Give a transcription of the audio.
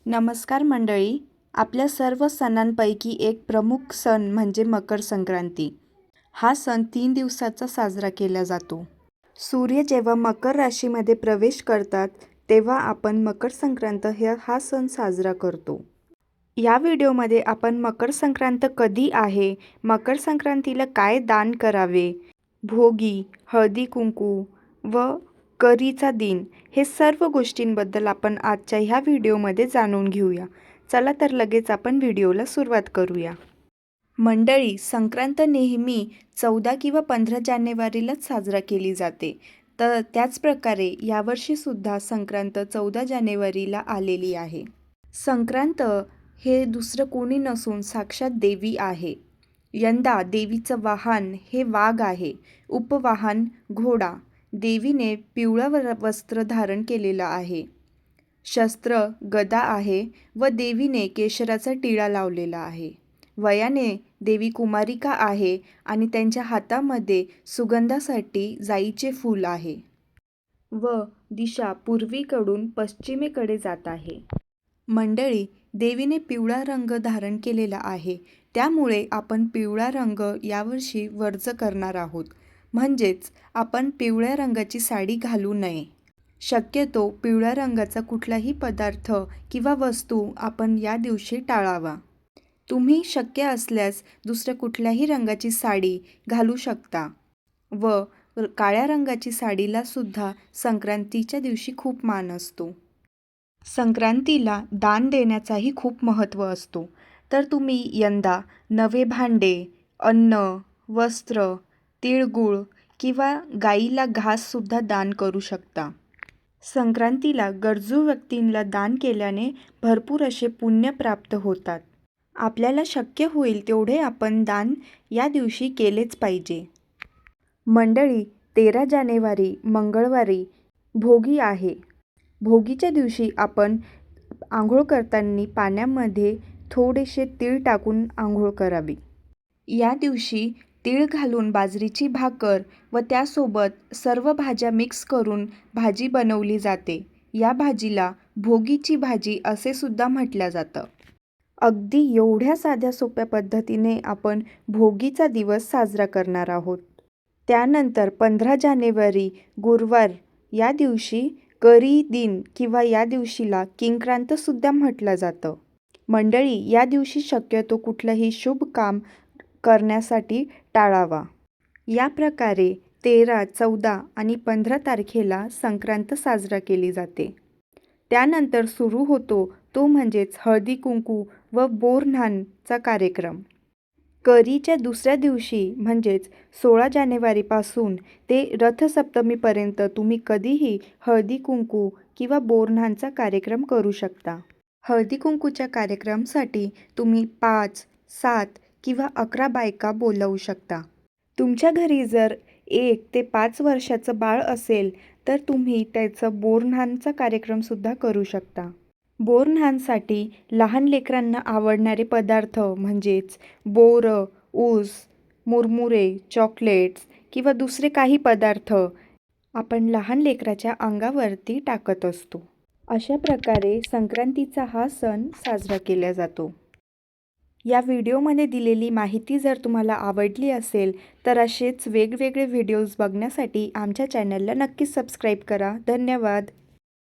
नमस्कार मंडळी. आपल्या सर्व सणांपैकी एक प्रमुख सण म्हणजे मकर संक्रांती. हा सण 3 दिवसाचा साजरा केला जातो. सूर्य जेव्हा मकर राशीमध्ये प्रवेश करतात तेव्हा आपण मकर संक्रांत हा सण साजरा करतो. या व्हिडिओमध्ये आपण मकर संक्रांत कधी आहे, मकर संक्रांतीला काय दान करावे, भोगी, हळदी कुंकू व करीचा दिन हे सर्व गोष्टींबद्दल आपण आजच्या ह्या व्हिडिओमध्ये जाणून घेऊया. चला तर लगेच आपण व्हिडिओला सुरुवात करूया. मंडळी, संक्रांत नेहमी 14 किंवा 15 जानेवारीलाच साजरा केली जाते. तर त्याचप्रकारे यावर्षीसुद्धा संक्रांत 14 जानेवारीला आलेली आहे. संक्रांत हे दुसरं कोणी नसून साक्षात देवी आहे. यंदा देवीचं वाहन हे वाघ आहे, उपवाहन घोडा. देवीने पिवळं वस्त्र धारण केलेलं आहे. शस्त्र गदा आहे व देवीने केशराचा टिळा लावलेला आहे. वयाने देवी कुमारिका आहे आणि त्यांच्या हातामध्ये सुगंधासाठी जाईचे फूल आहे व दिशा पूर्वेकडून पश्चिमेकडे जात आहे. मंडळी, देवीने पिवळा रंग धारण केलेला आहे, त्यामुळे आपण पिवळा रंग यावर्षी वर्ज करणार आहोत. म्हणजेच आपण पिवळ्या रंगाची साडी घालू नये. शक्यतो पिवळ्या रंगाचा कुठलाही पदार्थ किंवा वस्तू आपण या दिवशी टाळावा. तुम्ही शक्य असल्यास दुसऱ्या कुठल्याही रंगाची साडी घालू शकता व काळ्या रंगाची साडीला सुद्धा संक्रांतीच्या दिवशी खूप मान असतो. संक्रांतीला दान देण्याचाही खूप महत्त्व असतो. तर तुम्ही यंदा नवे भांडे, अन्न, वस्त्र, तिळगुळ किंवा गाईला घाससुद्धा दान करू शकता. संक्रांतीला गरजू व्यक्तींना दान केल्याने भरपूर असे पुण्य प्राप्त होतात. आपल्याला शक्य होईल तेवढे आपण दान या दिवशी केलेच पाहिजे. मंडळी, 13 जानेवारी मंगळवारी भोगी आहे. भोगीच्या दिवशी आपण आंघोळ करताना पाण्यामध्ये थोडेसे तीळ टाकून आंघोळ करावी. या दिवशी तीळ घालून बाजरीची भाकर व त्यासोबत सर्व भाज्या मिक्स करून भाजी बनवली जाते. या भाजीला भोगीची भाजी असे सुद्धा म्हटलं जातं. अगदी एवढ्या साध्या सोप्या पद्धतीने आपण भोगीचा दिवस साजरा करणार आहोत. त्यानंतर 15 जानेवारी गुरुवार या दिवशी करी दिन किंवा या दिवशीला किंक्रांतसुद्धा म्हटलं जातं. मंडळी, या दिवशी शक्यतो कुठलंही शुभ काम करण्यासाठी टाळावा. या प्रकारे 13, 14 आणि 15 तारखेला संक्रांत साजरा केली जाते. त्यानंतर सुरू होतो तो म्हणजेच हळदी कुंकू व बोरन्हाणचा कार्यक्रम. करीच्या दुसऱ्या दिवशी म्हणजेच 16 जानेवारीपासून ते रथसप्तमीपर्यंत तुम्ही कधीही हळदी कुंकू किंवा बोरन्हाणचा कार्यक्रम करू शकता. हळदी कुंकूच्या कार्यक्रमासाठी तुम्ही 5, 7 किंवा 11 बायका बोलवू शकता. तुमच्या घरी जर 1 ते 5 वर्षाचं बाळ असेल तर तुम्ही त्याचं बोरन्हाणचा कार्यक्रमसुद्धा करू शकता. बोरन्हाणसाठी लहान लेकरांना आवडणारे पदार्थ म्हणजेच बोरं, ऊस, मुरमुरे, चॉकलेट्स किंवा दुसरे काही पदार्थ आपण लहान लेकराच्या अंगावरती टाकत असतो. अशा प्रकारे संक्रांतीचा हा सण साजरा केला जातो. या व्हिडिओमध्ये दिलेली माहिती जर तुम्हाला आवडली असेल तर असेच वेगवेगळे व्हिडिओज बघण्यासाठी आमच्या चॅनलला नक्कीच सबस्क्राईब करा. धन्यवाद.